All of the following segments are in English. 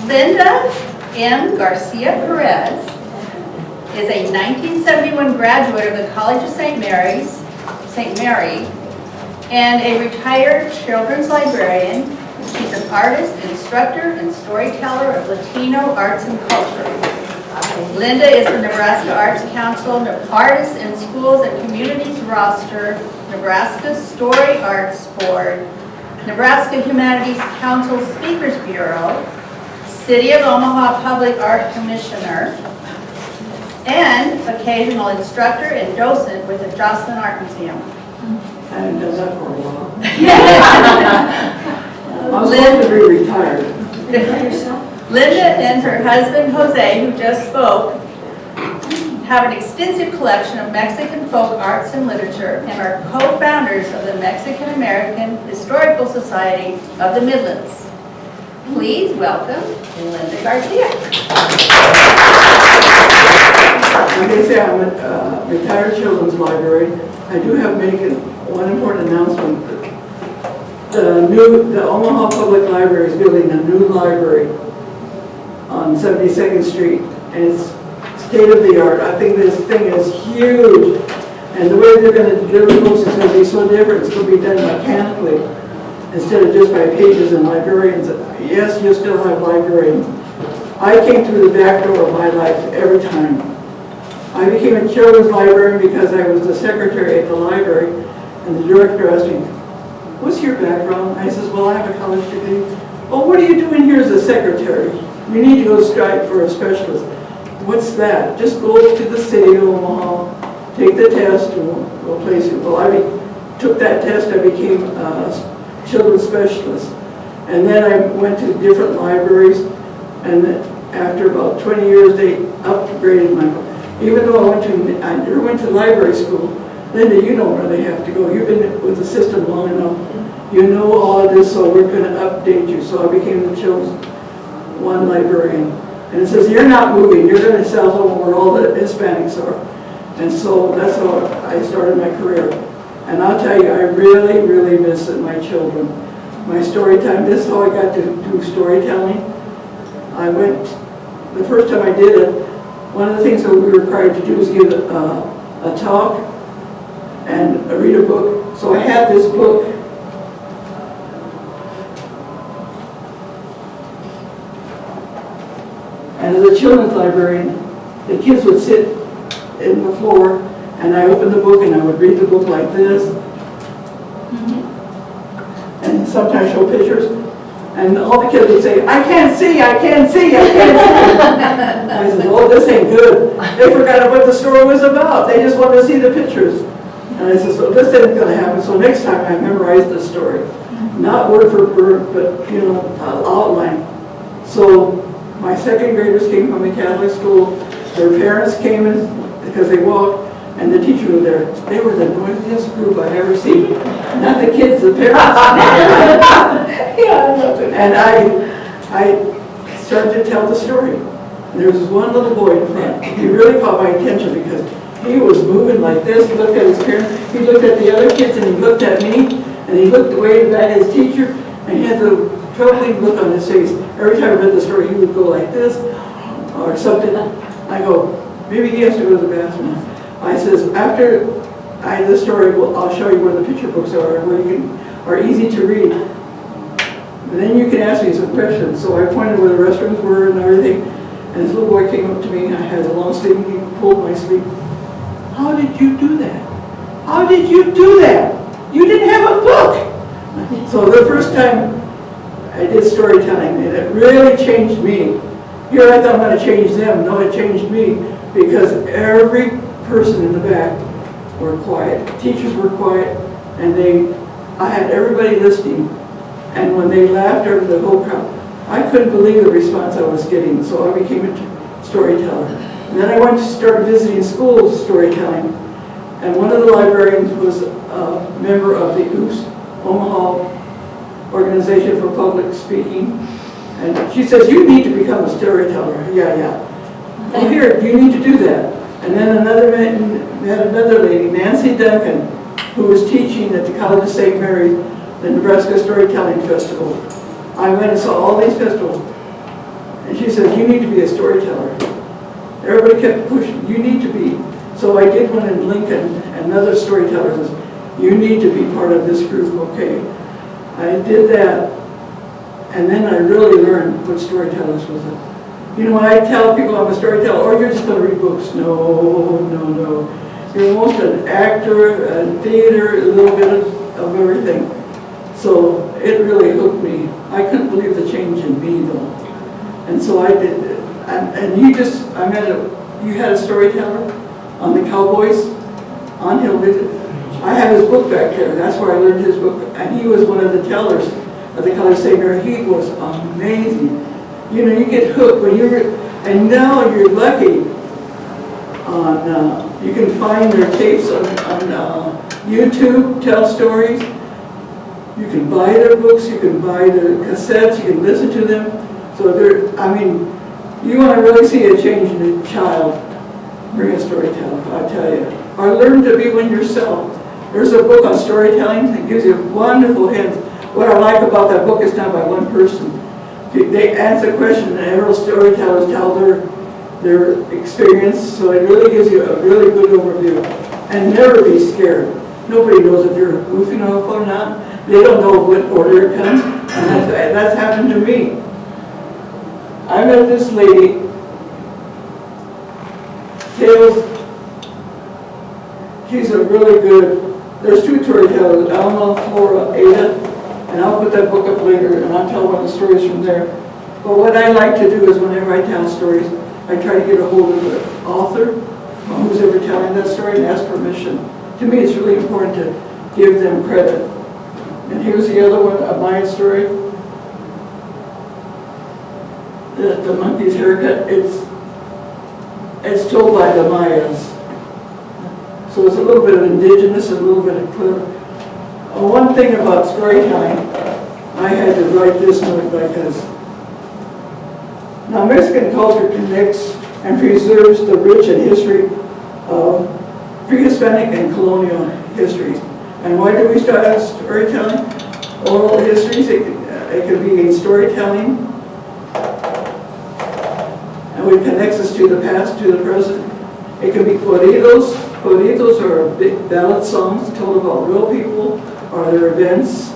Linda Garcia-Perez is a 1971 graduate of the College of St. Mary, and a retired children's librarian. She's an artist, instructor, and storyteller of Latino arts and culture. Linda is the Nebraska Arts Council Artists in Schools and Communities roster, Nebraska Story Arts Board, Nebraska Humanities Council Speakers Bureau, City of Omaha Public Art Commissioner, and occasional instructor and docent with the Jocelyn Art Museum. I haven't done that for a while. I was going to be retired. Linda and her husband Jose, who just spoke, have an extensive collection of Mexican folk arts and literature and are co-founders of the Mexican American Historical Society of the Midlands. Please welcome Linda Garcia. Like I say, I'm a retired children's library. I do have to make one important announcement. The Omaha Public Library is building a new library on 72nd Street, and it's state of the art. I think this thing is huge, and the way they're going to deliver books is going to be so different. It's going to be done mechanically instead of just by pages and librarians. Yes, you still have librarians. I came through the back door of my life every time. I became a children's librarian because I was the secretary at the library, and the director asked me, "What's your background?" I says, "Well, I have a college degree." "Well, what are you doing here as a secretary?" "We need to go strike for a specialist." "What's that?" "Just go to the city of Omaha, take the test, and we'll place you." Well, I took that test, I became a children's specialist. And then I went to different libraries, and after about 20 years, they upgraded my, even though I never went to library school. Linda, you know where they have to go. You've been with the system long enough. You know all of this, so we're going to update you. So I became the chosen one librarian. And it says, "You're not moving. You're going to South Omaha where all the Hispanics are." And so that's how I started my career. And I'll tell you, I really, really miss it, my children. My story time, this is how I got to do storytelling. I went, the first time I did it, one of the things that we were required to do was give a talk and read a book. So I had this book. And as a children's librarian, the kids would sit in the floor, and I opened the book and I would read the book like this. And sometimes show pictures. And all the kids would say, "I can't see, I can't see, I can't see." I said, "Oh, this ain't good." They forgot what the story was about. They just wanted to see the pictures. And I said, "So this isn't going to happen." So next time I memorized the story. Not word for word, but, you know, outline. So my second graders came from the Catholic school. Their parents came in because they walked, and the teacher was there. They were the noisiest group I've ever seen. Not the kids, the parents. And I started to tell the story. And there was one little boy in front. He really caught my attention because he was moving like this. He looked at his parents, he looked at the other kids, and he looked at me, and he looked away at his teacher, and he had the troubling look on his face. Every time I read the story, he would go like this, or something. I go, maybe he has to go to the bathroom. I says, after this story, I'll show you where the picture books are, where you are easy to read. And then you can ask me some questions. So I pointed where the restrooms were and everything. And this little boy came up to me, and I had a long sleeve, and he pulled my sleeve. "How did you do that? How did you do that? You didn't have a book." So the first time I did storytelling, and it really changed me. Here I thought I'm going to change them. No, it changed me, because every person in the back were quiet. Teachers were quiet, and I had everybody listening. And when they laughed over the whole crowd, I couldn't believe the response I was getting. So I became a storyteller. And then I went to start visiting schools storytelling. And one of the librarians was a member of the OOPS, Omaha Organization for Public Speaking. And she says, "You need to become a storyteller." Yeah. "Well, here, you need to do that." And then we had another lady, Nancy Duncan, who was teaching at the College of St. Mary, the Nebraska Storytelling Festival. I went and saw all these festivals. And she says, you need to be a storyteller. Everybody kept pushing, you need to be. So I did one in Lincoln, and another storyteller says, you need to be part of this group, okay. I did that, and then I really learned what storytellers was. You know, when I tell people I'm a storyteller, oh, you're just going to read books. No, no, no. You're almost an actor, a theater, a little bit of everything. So it really hooked me. I couldn't believe the change in me, though. And so I did it. And you had a storyteller on the Cowboys on Hill Visit. I have his book back there. That's where I learned his book. And he was one of the tellers at the College Savior. He was amazing. You know, you get hooked when and now you're lucky on, you can find their tapes on YouTube, tell stories. You can buy their books, you can buy their cassettes, you can listen to them. So you want to really see a change in a child, bring a storyteller, I tell you. Or learn to be one yourself. There's a book on storytelling that gives you wonderful hints. What I like about that book is not by one person. They answer a question and several storytellers tell their experience, so it really gives you a really good overview. And never be scared. Nobody knows if you're goofing off or not. They don't know what order it comes, and that's happened to me. I met this lady, she's a really good, there's two storytellers, Alma, Flora, Ada, and I'll put that book up later, and I'll tell one of the stories from there. But what I like to do is whenever I tell stories, I try to get a hold of the author, who's ever telling that story, and ask permission. To me, it's really important to give them credit. And here's the other one, a Maya story. The monkey's haircut, it's told by the Mayas. So it's a little bit of indigenous, a little bit of clever. One thing about storytelling, I had to write this note because now Mexican culture connects and preserves the rich and history of pre-Hispanic and colonial histories. And why do we start out storytelling? Oral histories, it could be in storytelling. And it connects us to the past, to the present. It can be corridos. Corridos are big ballad songs told about real people or their events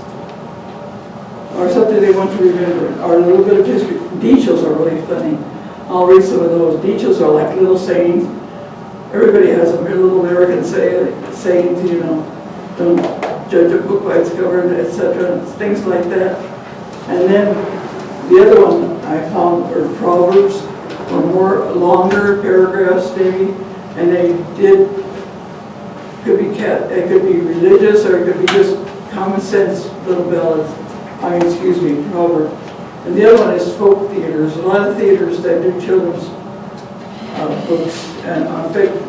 or something they want to remember, or a little bit of history. Dichos are really funny. I'll read some of those. Dichos are like little sayings. Everybody has a little American sayings, you know. Don't judge a book by its cover, etc. Things like that. And then the other one I found are proverbs, or more longer paragraphs maybe, and it could be religious, or it could be just common sense little ballads. Proverb. And the other one is folk theaters. A lot of theaters that do children's books and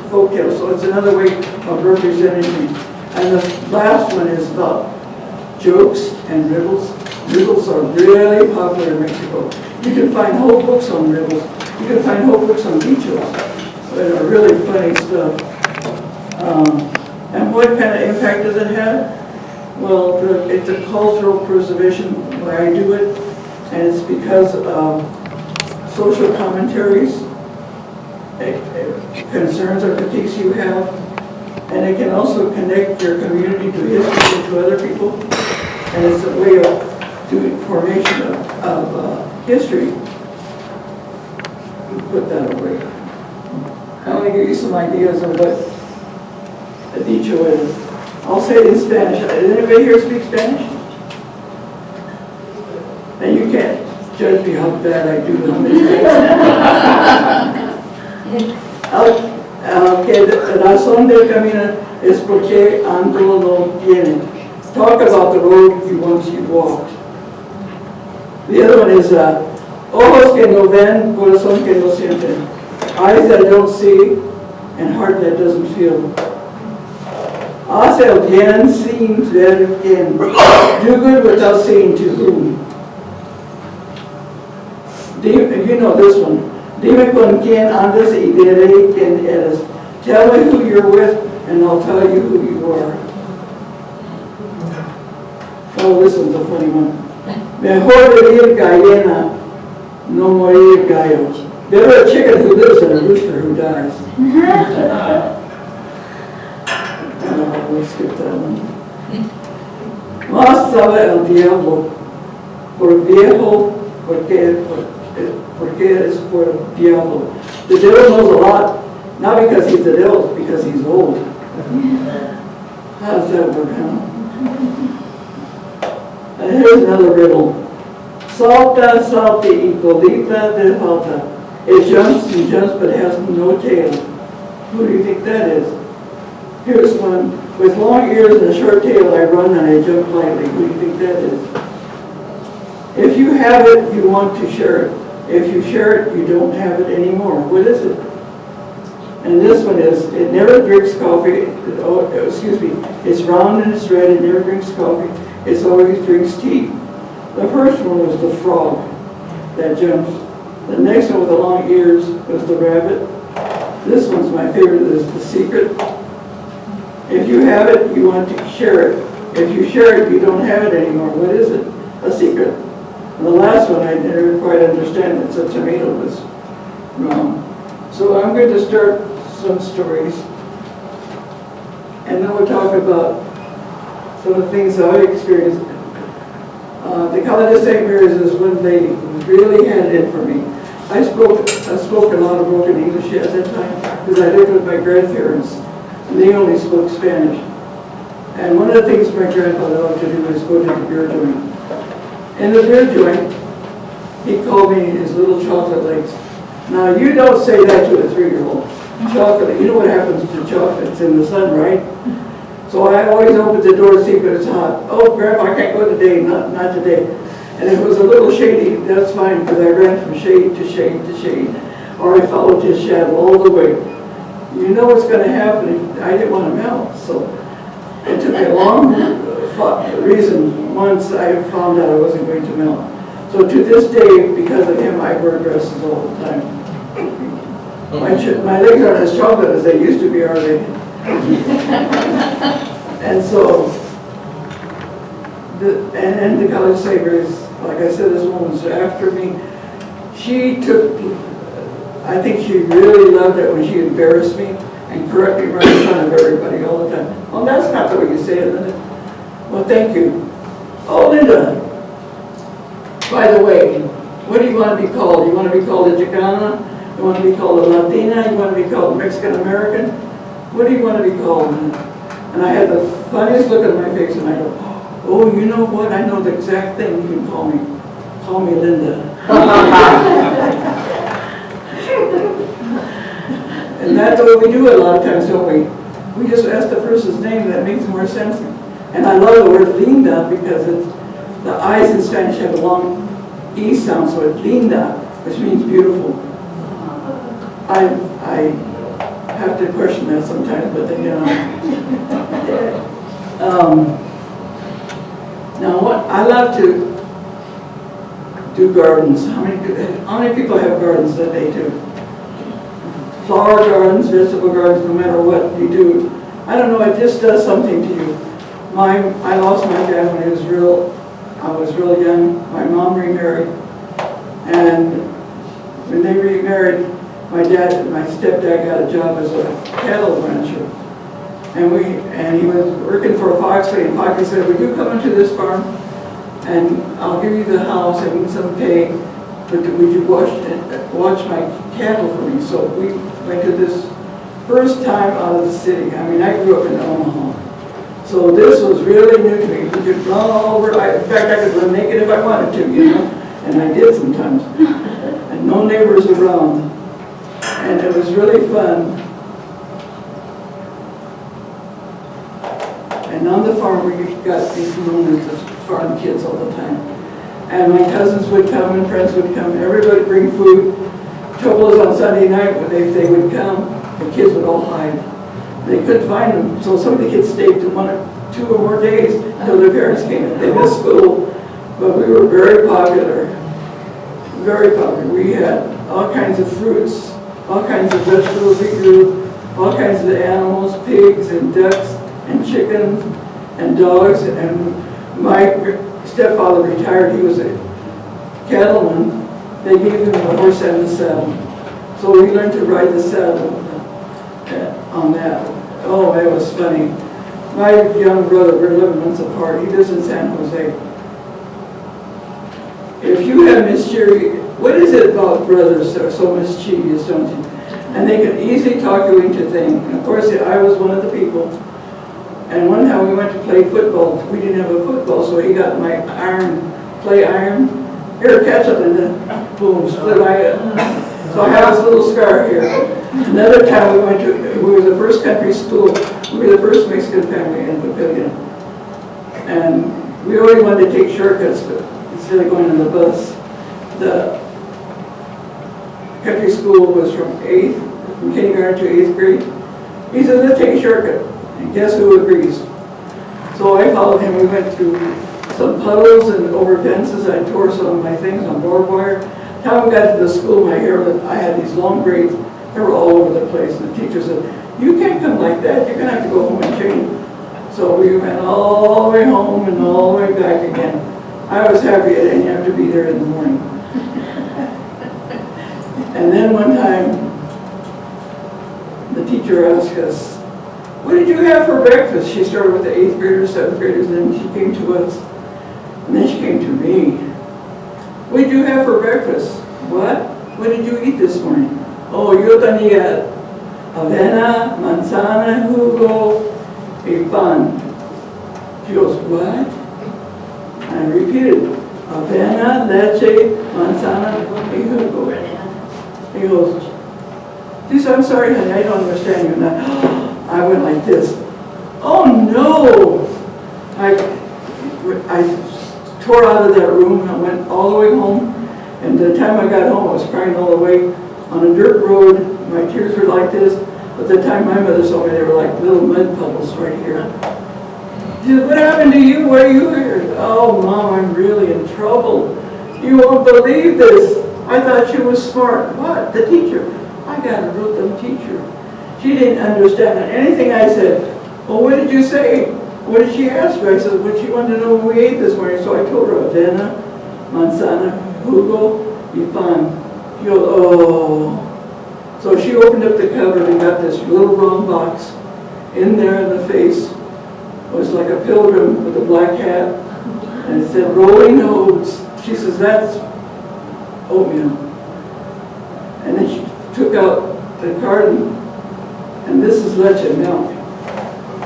folk tales. So it's another way of representing me. And the last one is about jokes and riddles. Riddles are really popular in Mexico. You can find whole books on riddles. You can find whole books on dichos that are really funny stuff. And what kind of impact does it have? Well, it's a cultural preservation where I do it, and it's because of social commentaries, concerns or critiques you have, and it can also connect your community to history and to other people, and it's a way of doing formation of history. Put that away. I want to give you some ideas of what a dicho is. I'll say it in Spanish. Does anybody here speak Spanish? And you can't judge me how bad I do on these things. Okay, la razón del camino es porque ando lo tiene. Talk about the road you once walked. The other one is ojos que no ven, corazón que no sienten. Eyes that don't see and heart that doesn't feel. Hace el bien sin ver quién. Do good without seeing to whom. You know this one. Dime con quién andas y diré quién eres. Tell me who you're with and I'll tell you who you are. Oh, this one's a funny one. Mejor vivir gallina No morir gallo. Better a chicken who lives than a rooster who dies. We'll skip that one. Más sabe el diablo por viejo porque es por diablo. The devil knows a lot, not because he's the devil, because he's old. How does that work out? And here's another riddle. Salta, salta y colita de falta. It jumps and jumps but has no tail. Who do you think that is? Here's one. With long ears and a short tail, I run and I jump lightly. Who do you think that is? If you have it, you want to share it. If you share it, you don't have it anymore. What is it? And this one is, it never drinks coffee. It's round and it's red. It never drinks coffee. It always drinks tea. The first one was the frog that jumps. The next one with the long ears was the rabbit. This one's my favorite, is the secret. If you have it, you want to share it. If you share it, you don't have it anymore. What is it? A secret. And the last one I never quite understand. It's a tomato was wrong. So I'm going to start some stories. And then we'll talk about some of the things I experienced. The College of St. Mary's is one lady who really had it in for me. I spoke a lot of broken English at that time because I lived with my grandparents and they only spoke Spanish. And one of the things my grandfather loved to do was go to the beer joint. In the beer joint, he called me his little chocolate legs. Now you don't say that to a 3-year-old. Chocolate, you know what happens to chocolate? It's in the sun, right? So I always opened the door to see if it was hot. Oh, Grandpa, I can't go today, not today. And if it was a little shady, that's fine, because I ran from shade to shade to shade, or I followed his shadow all the way. You know what's going to happen. I didn't want to melt, so it took me a long reason once I found out I wasn't going to melt. So to this day, because of him, I wear dresses all the time. My legs aren't as chocolate as they used to be, are they? And so, and the College of St. Mary's, like I said, this woman was after me. She took, I think she really loved it when she embarrassed me and corrected me right in front of everybody all the time. Well, that's not the way you say it, Linda. Well, thank you. Oh, Linda, by the way, what do you want to be called? You want to be called a Chicana? You want to be called a Latina? You want to be called a Mexican American? What do you want to be called? And I had the funniest look on my face, and I go, oh, you know what? I know the exact thing you can call me. Call me Linda. And that's what we do a lot of times, don't we? We just ask the person's name, that makes more sense. And I love the word linda because it's, the I's in Spanish have a long E sound, so it's linda, which means beautiful. I have to question that sometimes, but then, now what I love to do gardens. How many people have gardens that they do? Flower gardens, vegetable gardens, no matter what you do. I don't know, it just does something to you. I lost my dad when I was real young. My mom remarried, and when they remarried, my stepdad got a job as a cattle rancher. And he was working for Foxley, and Foxley said, would you come into this farm and I'll give you the house and some pay, but would you watch my cattle for me? So we went to this first time out of the city. I mean, I grew up in Omaha. So this was really new to me. We could run all over. In fact, I could run naked if I wanted to, and I did sometimes. And no neighbors around. And it was really fun. And on the farm, we got these known as the farm kids all the time. And my cousins would come and friends would come. Everybody would bring food. Trouble is on Sunday night, when they would come, the kids would all hide. They couldn't find them, so some of the kids stayed to 1 or 2 or more days until their parents came. They missed school, but we were very popular. Very popular. We had all kinds of fruits, all kinds of vegetables we grew, all kinds of animals, pigs and ducks and chickens and dogs. And my stepfather retired. He was a cattleman, they gave him the horse and the saddle. So we learned to ride the saddle on that. Oh, it was funny. My young brother, we're 11 months apart, he lives in San Jose. If you have mischievous, what is it about brothers that are so mischievous, don't you? And they can easily talk you into things. And of course, I was one of the people. And one time we went to play football. We didn't have a football, so he got my play iron. Here, catch it, Linda. Boom, split eye. So I have this little scar here. Another time we were the first country school. We were the first Mexican family in Papillion. And we always wanted to take shortcuts, but instead of going on the bus, the country school was from kindergarten to 8th grade. He said, let's take a shortcut. And guess who agrees? So I followed him. We went through some puddles and over fences. I tore some of my things on barbed wire. Time we got to the school, my hair, I had these long braids. They were all over the place. And the teacher said, you can't come like that. You're going to have to go home and change. So we went all the way home and all the way back again. I was happy I didn't have to be there in the morning. And then one time, the teacher asked us, what did you have for breakfast? She started with the 8th graders, 7th graders, and then she came to us. And then she came to me. What did you have for breakfast? What? What did you eat this morning? Oh, yo tenía avena, manzana, jugo, y pan. She goes, what? I repeated, avena, leche, manzana, y jugo. He goes, geez, I'm sorry, honey, I don't understand you. And I went like this. Oh no! I tore out of that room. I went all the way home. And the time I got home, I was crying all the way on a dirt road. My tears were like this. But the time my mother saw me, they were like little mud puddles right here. She said, what happened to you? Why are you here? Oh, Mom, I'm really in trouble. You won't believe this. I thought she was smart. What? The teacher. I got a real dumb teacher. She didn't understand anything I said. Well, what did you say? What did she ask her? I said, what she wanted to know when we ate this morning. So I told her avena, manzana, jugo, y pan. She goes, oh. So she opened up the cupboard and got this little round box. In there in the face was like a pilgrim with a black hat. And it said, rolling oats. She says, that's oatmeal. And then she took out the carton, and this is leche milk.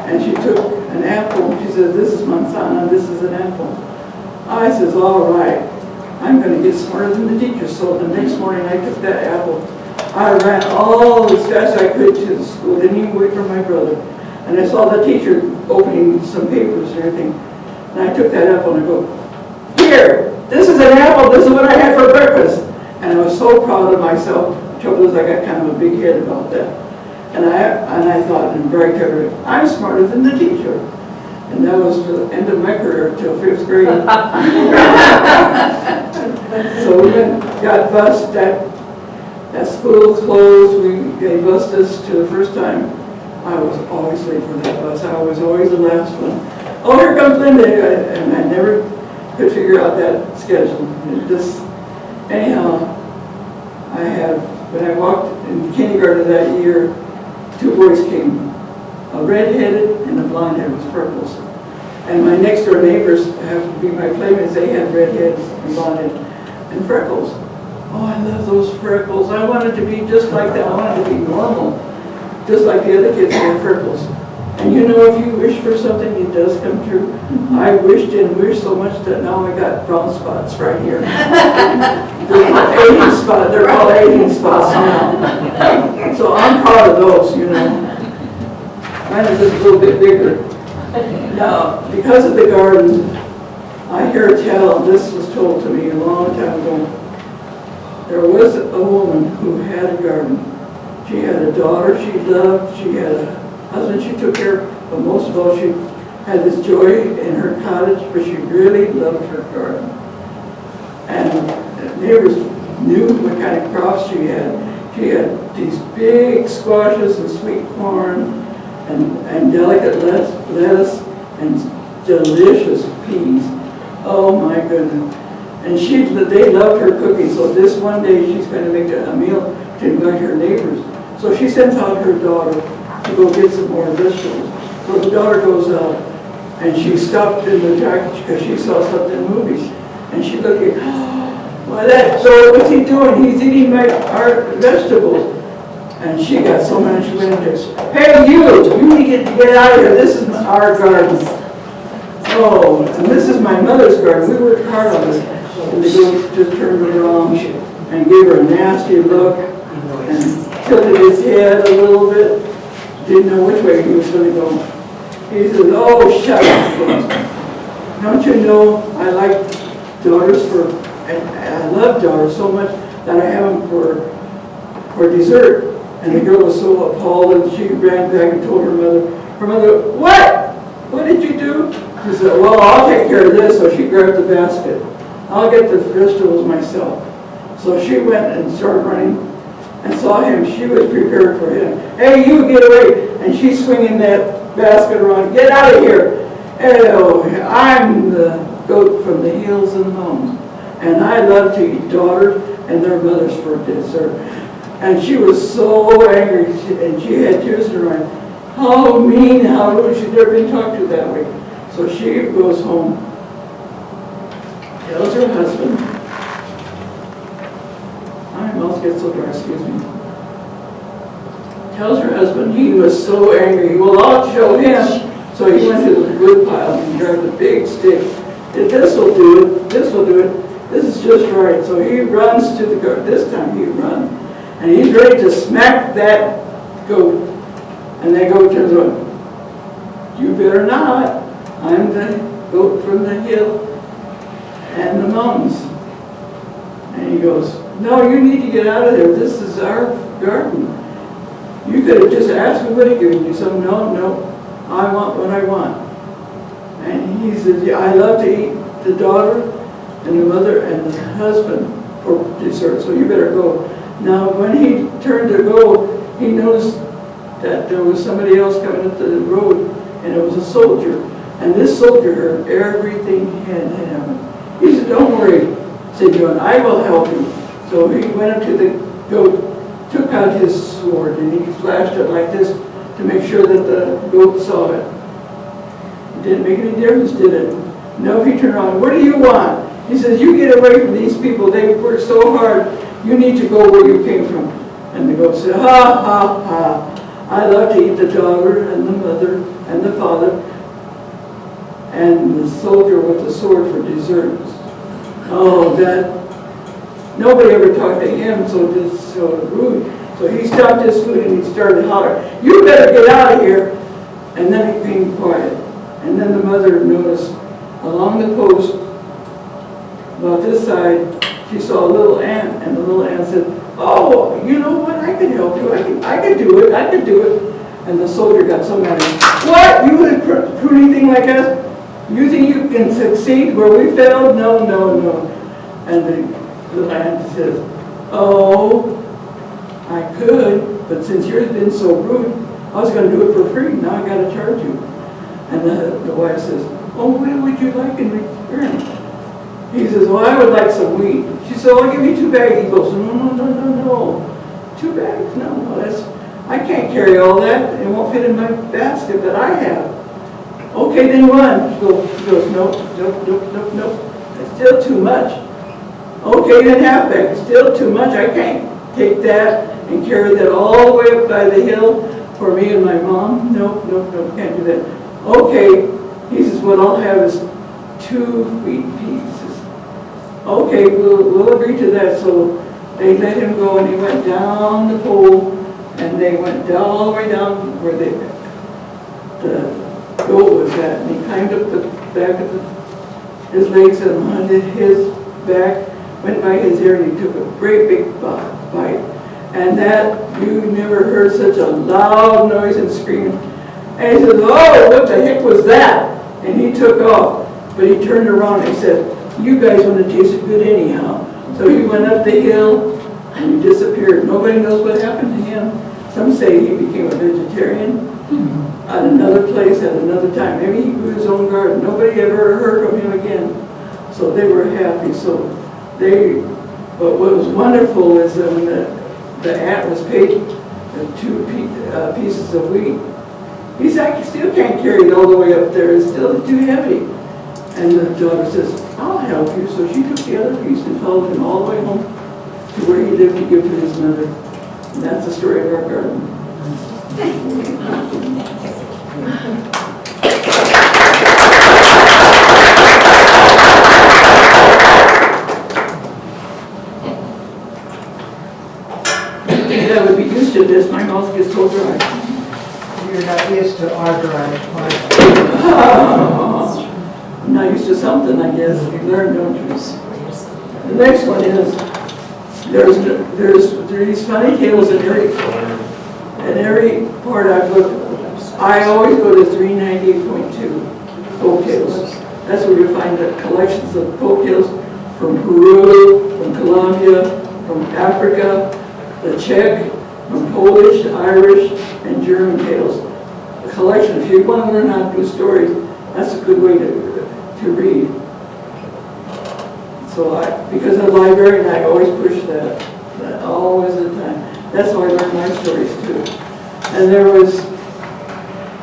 And she took an apple, and she says, this is manzana, this is an apple. I says, all right, I'm going to get smarter than the teacher. So the next morning I took that apple. I ran all as fast as I could to the school, didn't even wait for my brother. And I saw the teacher opening some papers and everything. And I took that apple and I go, here, this is an apple, this is what I had for breakfast. And I was so proud of myself. The trouble is I got kind of a big head about that. And I thought and bragged to her, I'm smarter than the teacher. And that was the end of my career till 5th grade. So we got bused. That school closed. They bused us to the first time. I was always late for that bus. I was always the last one. Oh, here comes Linda. And I never could figure out that schedule. Anyhow, when I walked in kindergarten that year, 2 boys came, a red-headed and a blonde-headed with freckles. And my next-door neighbors have to be my playmates. They had red-heads and blonde-head and freckles. Oh, I love those freckles. I wanted to be just like that. I wanted to be normal, just like the other kids had freckles. And you know, if you wish for something, it does come true. I wished and wished so much that now I got brown spots right here. They're called 18 spots. They're called 18 spots now. So I'm proud of those, you know. Mine is just a little bit bigger. Now, because of the garden, I hear tell, this was told to me a long time ago, there was a woman who had a garden. She had a daughter she loved, she had a husband she took care of, but most of all she had this joy in her cottage, but she really loved her garden. And the neighbors knew what kind of crops she had. She had these big squashes and sweet corn and delicate lettuce and delicious peas. Oh my goodness. And they loved her cooking, so this one day she's going to make a meal to invite her neighbors. So she sends out her daughter to go get some more vegetables. So the daughter goes out, and she stopped in the tractor because she saw something moving. And she looked at, well, what's he doing? He's eating our vegetables. And she got so mad, she went in there, hey, you need to get out of here. This is our garden. Oh, and this is my mother's garden. We worked hard on this. And the goat just turned around and gave her a nasty look and tilted his head a little bit. Didn't know which way he was going to go. He says, oh, shut up. Don't you know I like daughters and I love daughters so much that I have them for dessert. And the girl was so appalled and she ran back and told her mother, what? What did you do? She said, well, I'll take care of this. So she grabbed the basket. I'll get the vegetables myself. So she went and started running and saw him. She was prepared for him. Hey, you get away. And she's swinging that basket around. Get out of here. Oh, I'm the goat from the hills and the mountains. And I love to eat daughters and their mothers for dessert. And she was so angry, and she had tears in her eyes. How mean, how rude, she'd never been talked to that way. So she goes home, tells her husband, my mouth gets so dry, excuse me. Tells her husband, he was so angry. Well, I'll show him. So he went to the wood pile and grabbed a big stick. This will do it, this will do it. This is just right. So he runs to the garden. This time he runs. And he's ready to smack that goat. And that goat turns around. You better not. I'm the goat from the hill and the mountains. And he goes, no, you need to get out of there. This is our garden. You could have just asked me, would have given you some. No, I want what I want. And he says, yeah, I love to eat the daughter and the mother and the husband for dessert, so you better go. Now, when he turned to go, he noticed that there was somebody else coming up the road, and it was a soldier. And this soldier heard everything had happened. He said, don't worry, said John, I will help you. So he went up to the goat, took out his sword, and he flashed it like this to make sure that the goat saw it. It didn't make any difference, did it? No, he turned around, what do you want? He says, you get away from these people. They work so hard. You need to go where you came from. And the goat said, ha, ha, ha. I love to eat the daughter and the mother and the father and the soldier with the sword for dessert. Oh, that, nobody ever talked to him so rude. So he stopped his food and he started hollering, you better get out of here. And then he became quiet. And then the mother noticed along the post, about this side, she saw a little ant, and the little ant said, oh, you know what, I can help you, I could do it. And the soldier got so mad, what, you would do anything like us? You think you can succeed where we failed? No. And the little ant says, oh, I could, but since yours has been so rude, I was going to do it for free, now I got to charge you. And the wife says, oh, what would you like in return? He says, well, I would like some wheat. She said, I'll give you 2 bags. He goes, no. 2 bags? No, I can't carry all that. It won't fit in my basket that I have. Okay, then 1. He goes, nope. It's still too much. Okay, then half bag. It's still too much. I can't take that and carry that all the way up by the hill for me and my mom. Nope, can't do that. Okay, he says, what I'll have is 2 wheat pieces. Okay, we'll agree to that. So they let him go, and he went down the pole, and they went all the way down where the goat was at, and he climbed up the back of his legs and hunted his back, went by his ear, and he took a great big bite. And that, you never heard such a loud noise and screaming. And he says, oh, what the heck was that? And he took off, but he turned around and he said, you guys want to taste it good anyhow. So he went up the hill and he disappeared. Nobody knows what happened to him. Some say he became a vegetarian at another place at another time. Maybe he grew his own garden. Nobody ever heard of him again. So they were happy. So but what was wonderful is that when the aunt was paid two pieces of wheat, he said, I still can't carry it all the way up there, it's still too heavy. And the daughter says, I'll help you. So she took the other piece and followed him all the way home to where he lived to give to his mother. And that's the story of our garden. I think I would be used to this. My mouth gets so dry. You're not used to our dry I'm not used to something, I guess. You learn, don't you? The next one is, there's these funny tales in every part I've looked at. I always go to 398.2 folk tales. That's where you find the collections of folk tales from Peru, from Colombia, from Africa, the Czech, from Polish, Irish, and German tales. A collection. If you want to learn how to do stories, that's a good way to read. So because I'm a librarian, I always push that always at the time. That's how I learned my stories too. And there was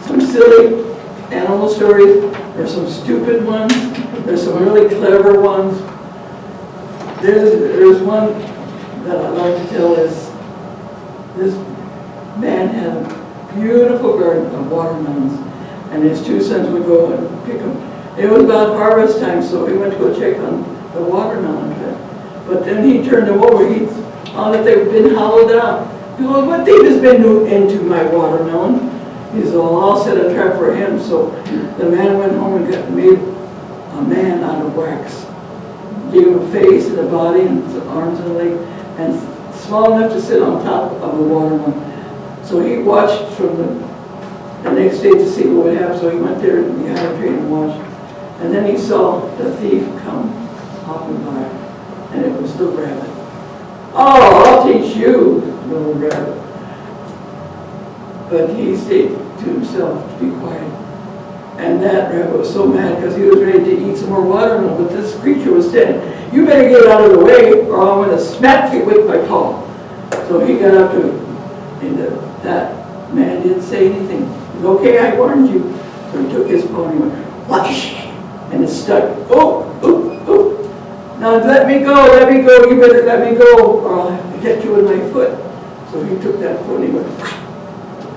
some silly animal stories, there's some stupid ones, there's some really clever ones. There's one that I like to tell is, this man had a beautiful garden of watermelons, and his two sons would go and pick them. It was about harvest time, so he went to go check on the watermelon bed. But then he turned them over, he found that they've been hollowed out. He goes, what thief has been into my watermelon? He said, well, I'll set a trap for him. So the man went home and made a man out of wax. Gave him a face and a body and some arms and a leg, and small enough to sit on top of the watermelon. So he watched from the next day to see what would happen. So he went there behind a tree and watched. And then he saw the thief come hopping by, and it was the rabbit. Oh, I'll teach you, little rabbit. But he stayed to himself to be quiet. And that rabbit was so mad because he was ready to eat some more watermelon, but this creature was saying, you better get out of the way or I'm going to smack you with my paw. So he got up to him, and that man didn't say anything. He said, okay, I warned you. So he took his paw and he went, whoosh, and it stuck. Oh, oh, oh. Now let me go, you better let me go or I'll hit you with my foot. So he took that foot and he went,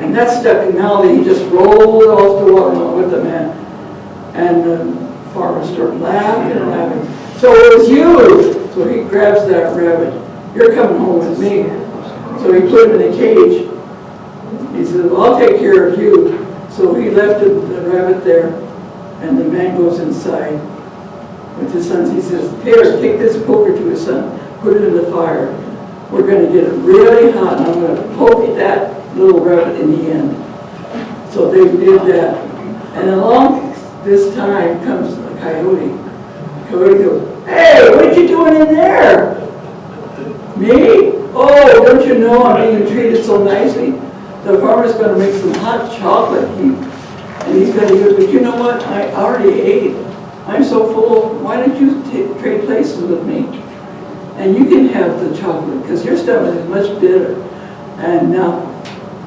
and that stuck, and now he just rolled off the watermelon with the man. And the farmer started laughing and laughing. So it was you! So he grabs that rabbit. You're coming home with me. So he put him in a cage. He said, well, I'll take care of you. So he left the rabbit there, and the man goes inside with his sons. He says, here, take this poker to his son, put it in the fire. We're going to get it really hot, and I'm going to poke that little rabbit in the end. So they did that. And along this time comes a coyote. The coyote goes, hey, what are you doing in there? Me? Oh, don't you know I'm being treated so nicely? The farmer's going to make some hot chocolate heat. And he's going to go, but you know what? I already ate. I'm so full. Why don't you trade places with me? And you can have the chocolate because your stomach is much bitter. And now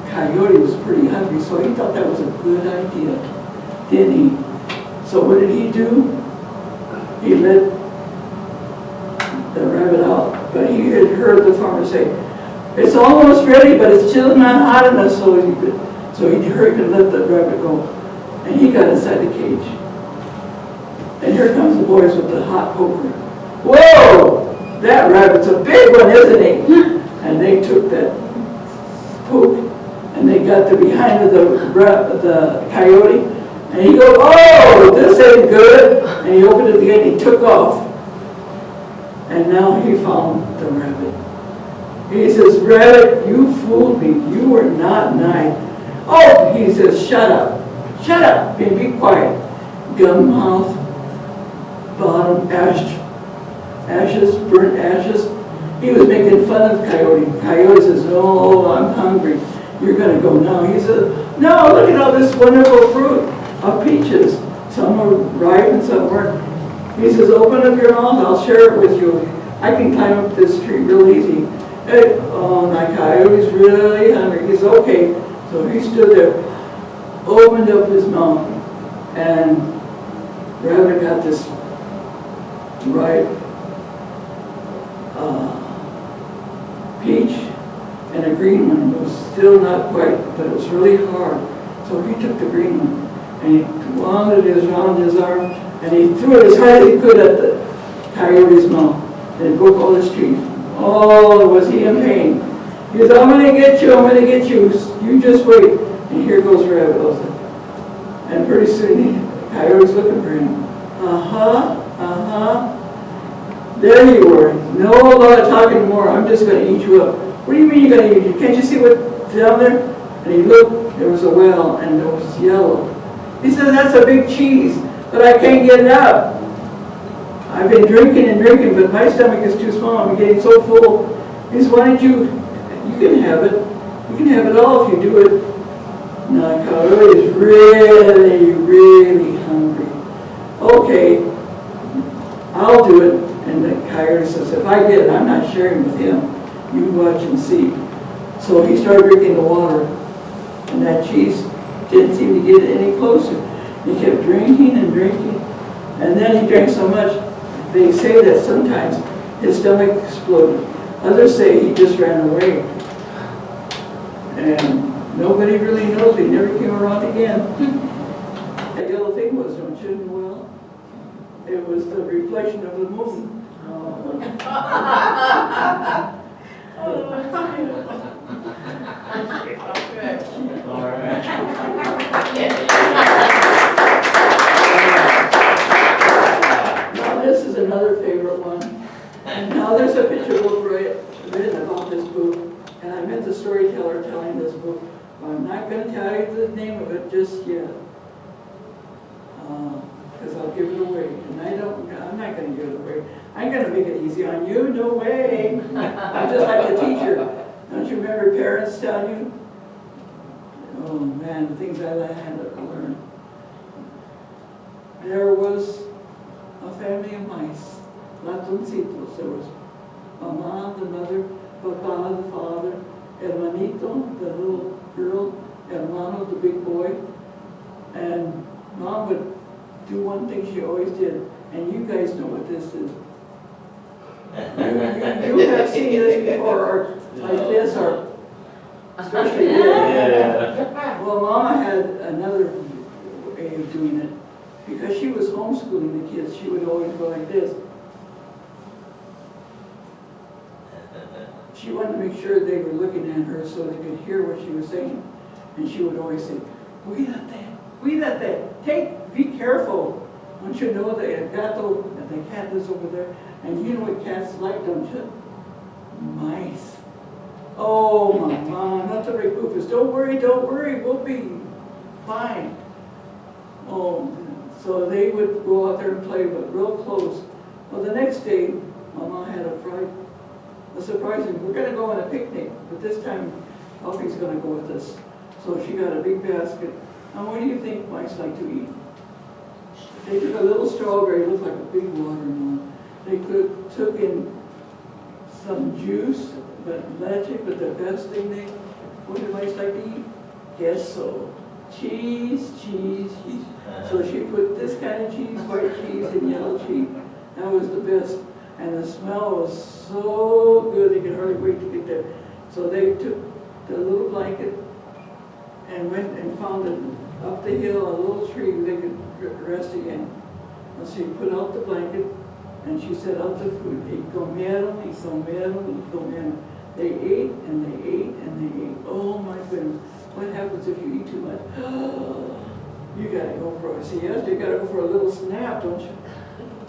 Coyote was pretty hungry, so he thought that was a good idea, didn't he? So what did he do? He let the rabbit out, but he had heard the farmer say, it's almost ready, but it's still not hot enough, so he hurried and let the rabbit go. And he got inside the cage. And here comes the boys with the hot poker. Whoa! That rabbit's a big one, isn't he? And they took that poke, and they got the behind of the coyote, and he goes, oh, this ain't good. And he opened it again, he took off. And now he found the rabbit. He says, rabbit, you fooled me. You were not nice. Oh, he says, shut up. Shut up, and be quiet. Gum mouth, bottom, ashes, burnt ashes. He was making fun of Coyote. Coyote says, no, I'm hungry. You're going to go now. He says, no, look at all this wonderful fruit of peaches. Some are ripe and some weren't. He says, open up your mouth, I'll share it with you. I can climb up this tree real easy. Hey, oh, my coyote's really hungry. He's okay. So he stood there, opened up his mouth, and Rabbit got this ripe peach, and a green one. It was still not quite, but it was really hard. So he took the green one, and he wound it around his arm, and he threw it as hard as he could at the coyote's mouth. And it broke all his teeth. Oh, was he in pain. He said, I'm going to get you, I'm going to get you. You just wait. And here goes Rabbit also. And pretty soon the coyote's looking for him. There you were. No lot of talking more. I'm just going to eat you up. What do you mean you're going to eat you? Can't you see what's down there? And he looked, there was a well, and it was yellow. He said, that's a big cheese, but I can't get it up. I've been drinking and drinking, but my stomach is too small. I'm getting so full. He said, why don't you can have it. You can have it all if you do it. Now, coyote is really, really hungry. Okay, I'll do it. And the coyote says, if I get it, I'm not sharing with him. You watch and see. So he started drinking the water, and that cheese didn't seem to get any closer. He kept drinking and drinking, and then he drank so much, they say that sometimes his stomach exploded. Others say he just ran away. And nobody really knows. He never came around again. That yellow thing was, don't you know well? It was the reflection of the moon. Now this is another favorite one. And now there's a picture book written about this book. And I met the storyteller telling this book. I'm not going to tell you the name of it just yet. Because I'll give it away. And I'm not going to give it away. I'm going to make it easy on you. No way. I'm just like the teacher. Don't you remember parents telling you? Oh man, the things I had to learn. There was a family of mice. Ratoncitos. There was Mama, the mother, Papa, the father, Hermanito, the little girl, Hermano, the big boy. And Mom would do one thing she always did, and you guys know what this is. You have seen this before, or like this, or especially yeah. Well, Mama had another way of doing it. Because she was homeschooling the kids, she would always go like this. She wanted to make sure they were looking at her so they could hear what she was saying. And she would always say, cuídate, be careful. Don't you know that a gato, the cat is over there, and you know what cats like, don't you? Mice. Oh, Mama, not to preocupes. Don't worry, we'll be fine. Oh, so they would go out there and play, but real close. Well, the next day, Mama had a surprising, we're going to go on a picnic, but this time, Alfie's going to go with us. So she got a big basket. Now, what do you think mice like to eat? They took a little strawberry, it looked like a big watermelon. They took in some juice, but the best thing what do mice like to eat? Queso. Cheese. So she put this kind of cheese, white cheese, and yellow cheese. That was the best. And the smell was so good, they could hardly wait to get there. So they took the little blanket and went and found up the hill a little tree where they could rest again. And so she put out the blanket and she set out the food. They comieron. They ate and they ate and they ate. Oh my goodness. What happens if you eat too much? You gotta go for a siesta, you gotta go for a little snap, don't you?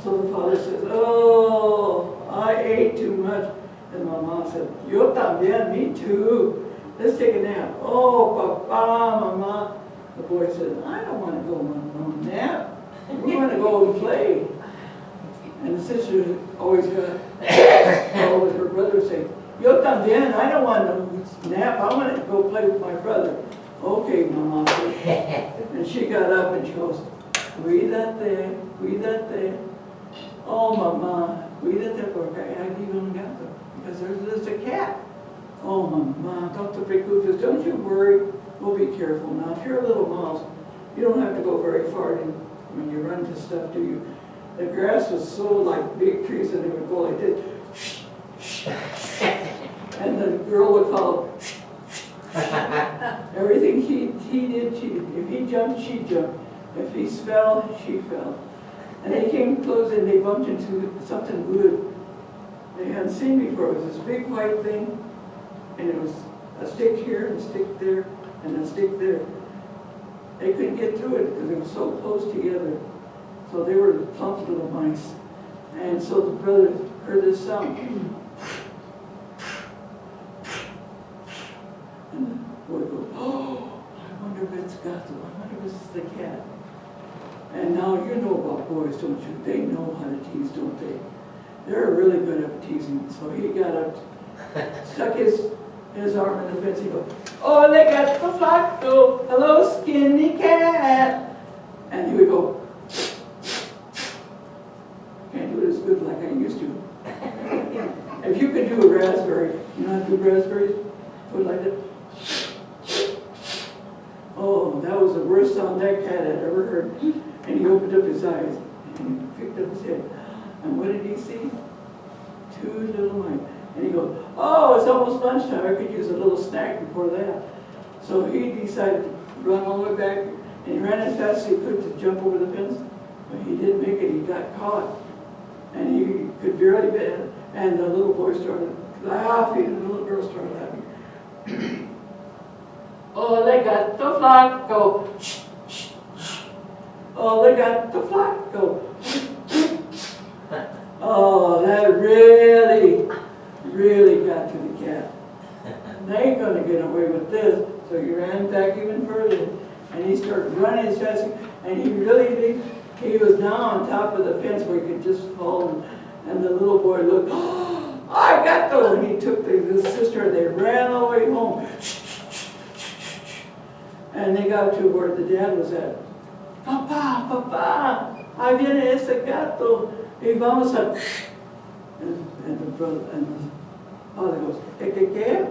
So the father says, oh, I ate too much. And my mom said, yo también, me too. Let's take a nap. Oh, Papa, Mama. The boy said, I don't want to go on a nap. We want to go and play. And the sister always got with her brother saying, yo también, I don't want to nap. I want to go play with my brother. Okay, Mama. And she got up and she goes, cuídate. Oh, mamá, cuídate porque hay un gato. Because there's a cat. Oh, mamá, don't te preocupes, don't you worry. We'll be careful. Now, if you're a little mouse, you don't have to go very far when you run to stuff, do you? The grass was so like big trees and they would go like this. And the girl would follow. Everything he did, she did. If he jumped, she jumped. If he fell, she fell. And they came close and they bumped into something wood they hadn't seen before. It was this big white thing, and it was a stick here, and a stick there, and a stick there. They couldn't get through it because it was so close together. So they were plump little mice. And so the brother heard this sound. And the boy goes, oh, I wonder if it's Gato. I wonder if it's the cat. And now you know about boys, don't you? They know how to tease, don't they? They're really good at teasing. So he got up, stuck his arm in the fence. He goes, oh, they got the flaco. Hello, skinny cat. And he would go, can't do it as good like I used to. If you could do a raspberry, you know how to do raspberries? Put it like that. Oh, that was the worst sound that cat had ever heard. And he opened up his eyes and he picked up his head. And what did he see? 2 little mice. And he goes, oh, it's almost lunchtime. I could use a little snack before that. So he decided to run all the way back. And he ran as fast as he could to jump over the fence. But he didn't make it. He got caught. And he could barely bend. And the little boy started laughing. And the little girl started laughing. Oh, they got the flaco. Oh, they got the flaco. Oh, that really got to the cat. They ain't gonna get away with this. So he ran back even further, and he started running as fast, and he was now on top of the fence where he could just fall, and the little boy looked, oh, I got those, and he took his sister, and they ran all the way home. And they got to where the dad was at. Papá, ahí viene ese gato. Y vamos a... And the brother and the father goes, ¿qué?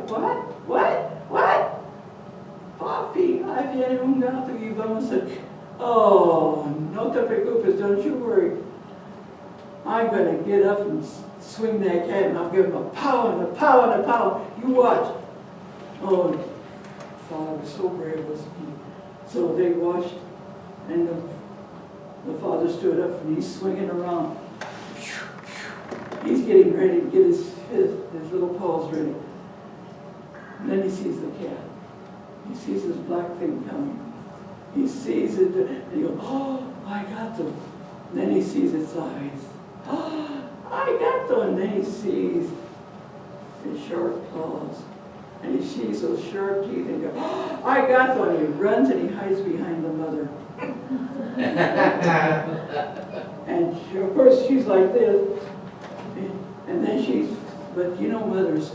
What? Papi, ahí viene un gato y vamos a... Oh, no te preocupes, don't you worry. I'm going to get up and swing that cat and I'll give him a pow and a pow and a pow. You watch. Oh, father was so brave, wasn't he? So they watched, and the father stood up and he's swinging around. He's getting ready to get his little paws ready. And then he sees the cat. He sees this black thing coming. He sees it, and he goes, oh, I got them. And then he sees its eyes. Oh, I got them. And then he sees his sharp claws. And he sees those sharp teeth and goes, oh, I got them. And he runs and he hides behind the mother. And she, of course, she's like this. And then but you know mothers,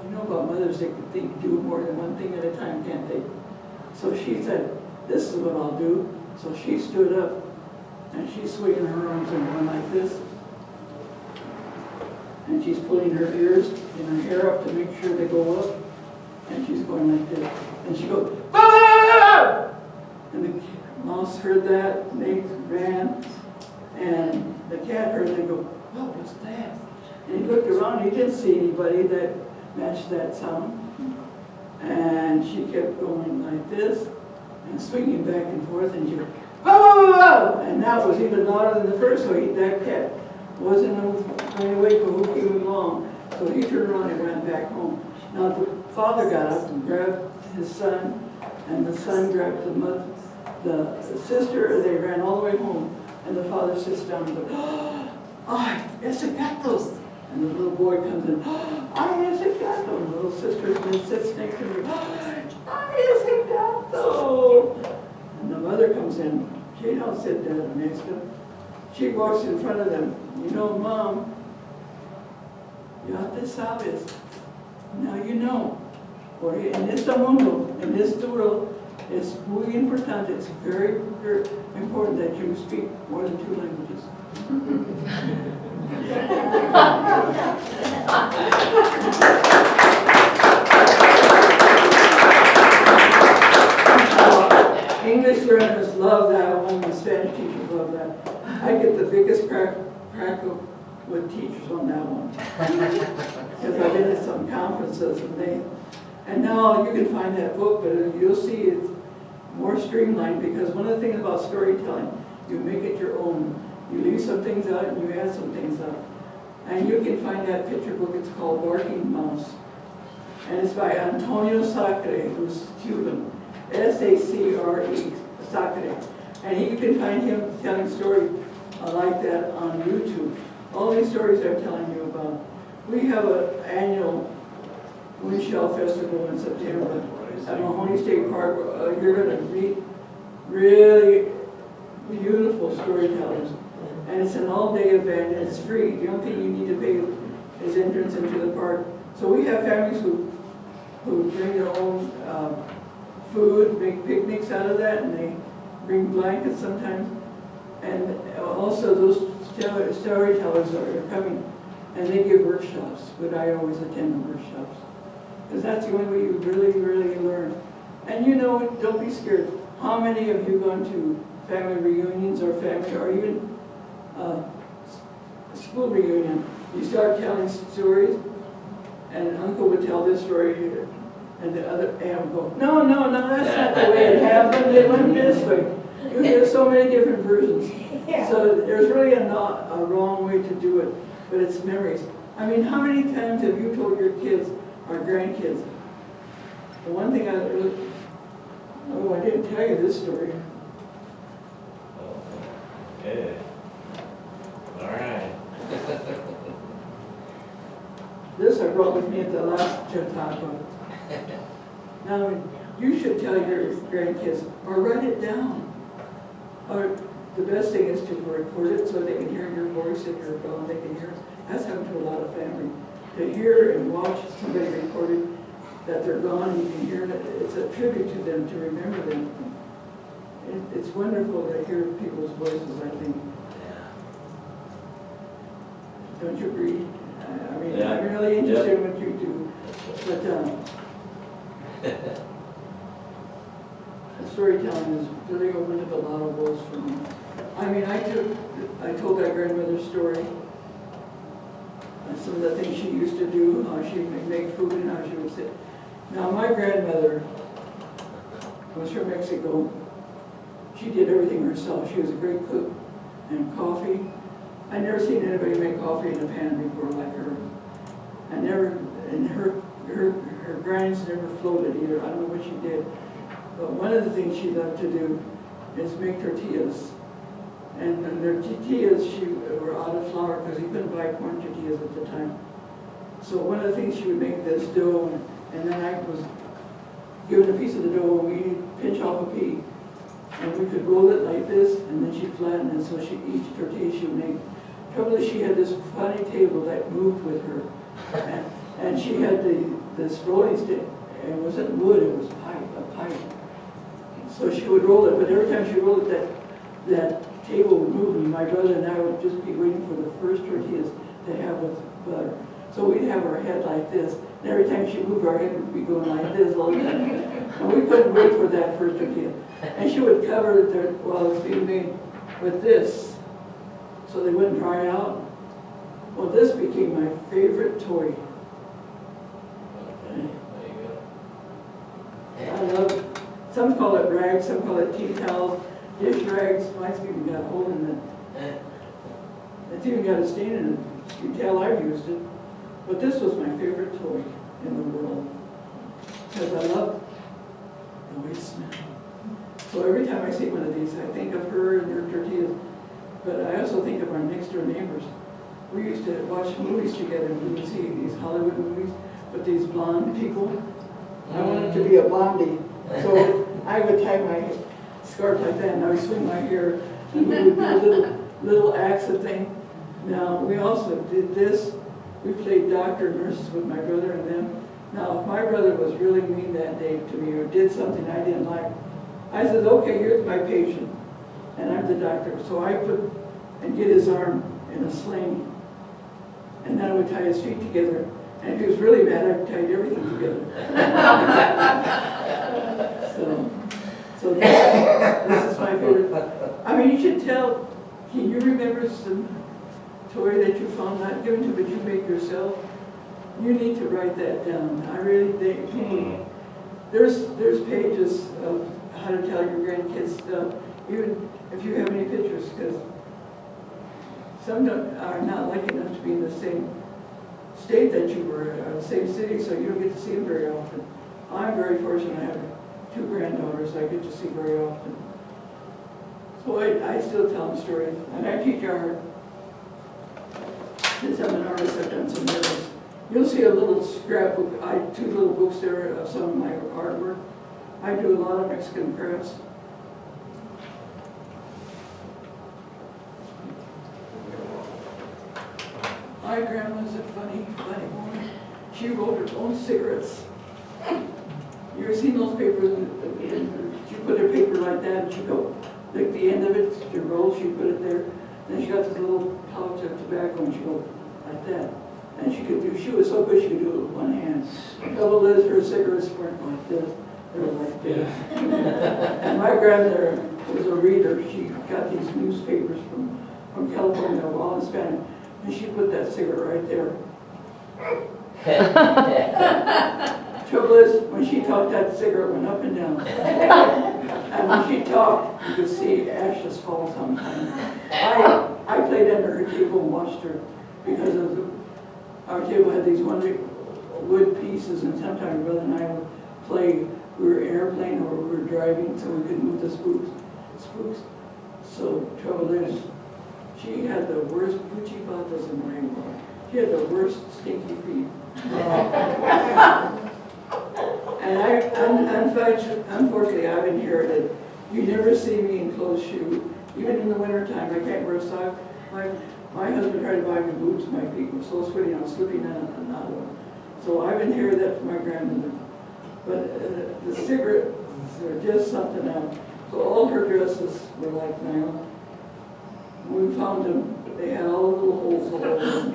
you know about mothers, they can do more than one thing at a time, can't they? So she said, this is what I'll do. So she stood up, and she's swinging her arms and going like this. And she's pulling her ears and her hair up to make sure they go up. And she's going like this. And she goes, ah! And the mouse heard that, and they ran. And the cat heard it and go, what was that? And he looked around, he didn't see anybody that matched that sound. And she kept going like this, and swinging back and forth, and she went, oh! And that was even louder than the first one. That cat wasn't going away for who came along. So he turned around and ran back home. Now the father got up and grabbed his son, and the son grabbed the sister, and they ran all the way home. And the father sits down and goes, oh, ay, ese gato. And the little boy comes in, oh, ay, ese gato. And the little sister sits next to her, ay, ese gato. And the mother comes in. She don't sit down next to him. She walks in front of them. You know, Mom, ya te sabes. Now you know. Porque en este mundo, en este world, Es muy importante, it's very, very important that you speak more than 2 languages. English learners love that one, the Spanish teachers love that. I get the biggest crack with teachers on that one. Because I've been at some conferences and now you can find that book, but you'll see it's more streamlined because one of the things about storytelling, you make it your own. You leave some things out and you add some things up. And you can find that picture book, it's called Barking Mouse. And it's by Antonio Sacre, who's Cuban. S-A-C-R-E, Sacre. And you can find him telling stories like that on YouTube. All these stories I'm telling you about. We have an annual Windshell Festival in September at Mahoney State Park. You're going to meet really beautiful storytellers. And it's an all-day event, and it's free. The only thing you need to pay is entrance into the park. So we have families who bring their own food, make picnics out of that, and they bring blankets sometimes. And also those storytellers are coming, and they give workshops, but I always attend the workshops. Because that's the only way you really, really learn. And you know, don't be scared. How many of you gone to family reunions or even school reunion? You start telling stories, and Uncle would tell this story here, and the other aunt would go, no, that's not the way it happened, it went this way. You hear so many different versions. Yeah. So there's really not a wrong way to do it, but it's memories. I mean, how many times have you told your kids or grandkids? The one thing I didn't tell you this story. Okay. All right. This I brought with me at the last taco. Now, you should tell your grandkids, or write it down. Or the best thing is to record it so they can hear your voice if you're gone, they can hear it. That's happened to a lot of family. To hear and watch somebody recorded that they're gone and you can hear it, it's a tribute to them, to remember them. It's wonderful to hear people's voices, I think. Don't you agree? I mean, Yeah. I'm really interested in what you do. But storytelling has really opened up a lot of worlds for me. I mean, I told that grandmother's story. And some of the things she used to do, how she would make food and how she would sit. Now, my grandmother was from Mexico. She did everything herself. She was a great cook. And coffee. I'd never seen anybody make coffee in a pan before like her. And her grinds never floated either. I don't know what she did. But one of the things she loved to do is make tortillas. And their tortillas, were out of flour because you couldn't buy corn tortillas at the time. So one of the things she would make this dough, and then I was given a piece of the dough, and we'd pinch off a pea. And we could roll it like this, and then she'd flatten it, so each tortilla she would make. The trouble is she had this funny table that moved with her. And she had this rolling stick, and it wasn't wood, it was a pipe. So she would roll it, but every time she rolled it, that table would move, and my brother and I would just be waiting for the first tortillas to have with butter. So we'd have our head like this, and every time she moved, our head would be going like this all the time. And we couldn't wait for that first tortilla. And she would cover it while it was being made with this, so they wouldn't dry out. Well, this became my favorite toy. Okay, there you I love it. Some call it rags, some call it tea towels, dish rags. Mine's even got a hole in it. It's even got a stain in it. You can tell I've used it. But this was my favorite toy in the world. Because I love the way it smells. So every time I see one of these, I think of her and her tortillas. But I also think of our next door neighbors. We used to watch movies together. We would see these Hollywood movies with these blonde people. I wanted to be a blondie. So I would tie my scarf like that, and I would swing my hair, and we would do a little accent thing. Now, we also did this. We played doctor and nurses with my brother and them. Now, if my brother was really mean that day to me or did something I didn't like, I said, okay, you're my patient, and I'm the doctor. So I put and get his arm in a sling, and then I would tie his feet together. And if he was really bad, I tied everything together. So this is my favorite. I mean, you should tell. Can you remember some toy that you found not given to, but you made yourself? You need to write that down. I really think. There's pages of how to tell your grandkids stuff, even if you have any pictures, because some are not lucky enough to be in the same state that you were, the same city, so you don't get to see them very often. I'm very fortunate. I have 2 granddaughters I get to see very often. So I still tell them stories, and I teach art. Since I'm an artist, I've done some murals. You'll see a little scrapbook, 2 little books there of some of my artwork. I do a lot of Mexican crafts. My grandma's a funny woman. She wrote her own cigarettes. You ever seen those papers? She put her paper like that, and she go, like the end of it, she roll, she put it there. Then she got this little pouch of tobacco, and she go like that. And she was so good she could do it with one hand. Trouble is, her cigarettes weren't like this, they were like this. And my grandmother was a reader. She got these newspapers from California, they were all Hispanic. And she put that cigarette right there. Trouble is, when she talked, that cigarette went up and down. And when she talked, you could see ashes fall sometimes. I played under her table and watched her because our table had these wonderful wood pieces, and sometimes Brother and I would play. We were airplane or we were driving, so we could move the spooks. So trouble is, she had the worst Gucci botas in Rainbow. She had the worst stinky feet. And unfortunately, I've inherited. You never see me in closed shoes, even in the wintertime. I can't wear socks. My husband tried to buy me boots. My feet were so sweaty, I was slipping in and out of them. So I've inherited that from my grandmother. But the cigarettes are just something else. So all her dresses were like nylon. When we found them, they had all the little holes all over them.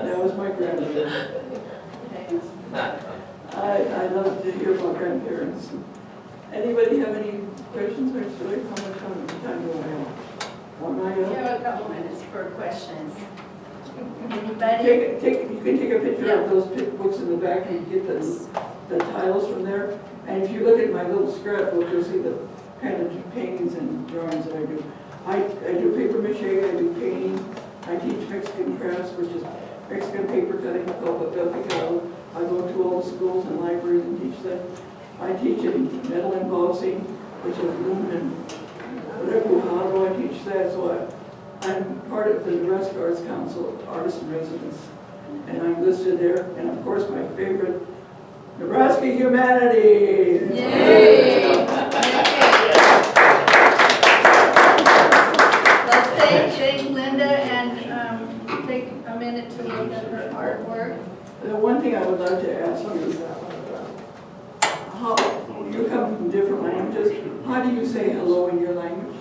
That was my grandmother. I love to hear about grandparents. Anybody have any questions or stories? How much time do I have? We have a couple minutes for questions. Anybody? You can take a picture of those books in the back and get the titles from there. And if you look at my little scrapbook, you'll see the kind of paintings and drawings that I do. I do paper mache, I do painting, I teach Mexican crafts, which is Mexican paper cutting, called picado. I go to all the schools and libraries and teach them. I teach in metal embossing, which is loom and whatever, how do I teach that? So I'm part of the Nebraska Arts Council Artist in Residence, and I'm listed there. And of course, my favorite, Nebraska Humanities. Yay! Let's thank Linda and take a minute to look at her artwork. The one thing I would like to ask you is how you come from different languages. How do you say hello in your language?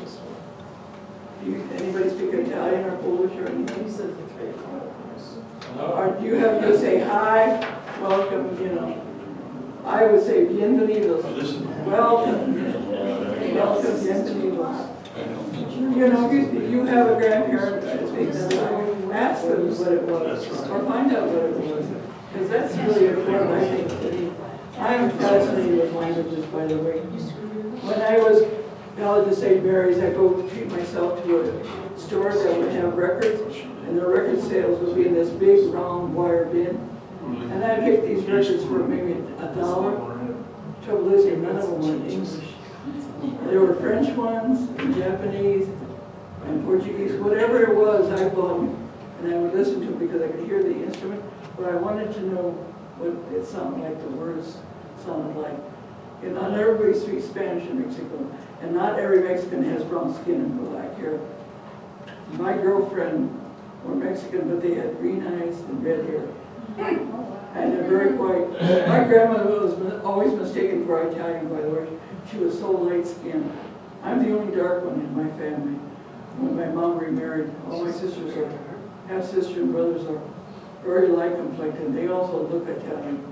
Anybody speak Italian or Polish or anything? Or do you have to say hi, welcome, I would say bienvenidos. Welcome, bienvenidos. If you have a grandparent that speaks that language, ask them what it was, or find out what it was. Because that's really important, I think, to me. I'm fascinated with languages, by the way. When I was college at St. Mary's, I go treat myself to a store that would have records, and the record sales would be in this big round wire bin. And I picked these records for maybe $1. Trouble is, none of them were in English. There were French ones, and Japanese, and Portuguese, whatever it was, I bought them. And I would listen to it because I could hear the instrument, but I wanted to know what it sounded like, the words sounded like. Not everybody speaks Spanish in Mexico, and not every Mexican has brown skin and black hair. My girlfriend were Mexican, but they had green eyes and red hair. And they're very white. My grandmother was always mistaken for Italian, by the way. She was so light-skinned. I'm the only dark one in my family. When my mom remarried, all my sisters are, half-sister and brothers are very light complected. They also look Italian.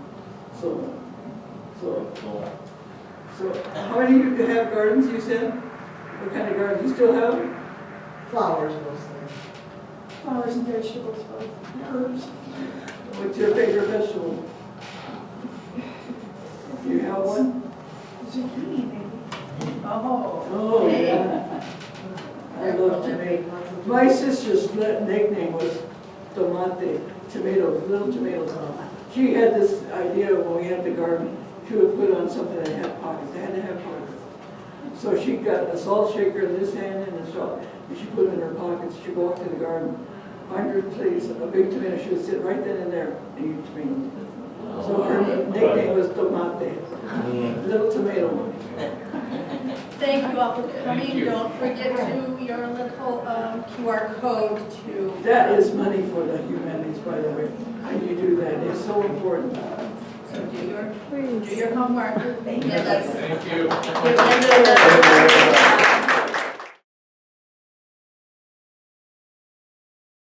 So how many of you have gardens, you said? What kind of gardens? You still have them? Flowers mostly. Flowers and vegetables, both herbs. What's your favorite vegetable? Do you have one? Zucchini, maybe. Oh. Oh, Hey. yeah. I love tomato. My sister's nickname was Tomate, tomatoes, little tomatoes. She had this idea when we had the garden, she would put on something that had pockets. They had to have pockets. So she got a salt shaker in this hand and a salt, and she put it in her pockets. She'd go out to the garden, find her place, a big tomato. She would sit right then and there and eat tomatoes. So her nickname was Tomate, little tomato. Thank you all for coming. Thank you. Don't forget to your little QR code to. That is money for the humanities, by the way. When you do that, it's so important. So do your homework. Yeah, that's. Thank you. Give Linda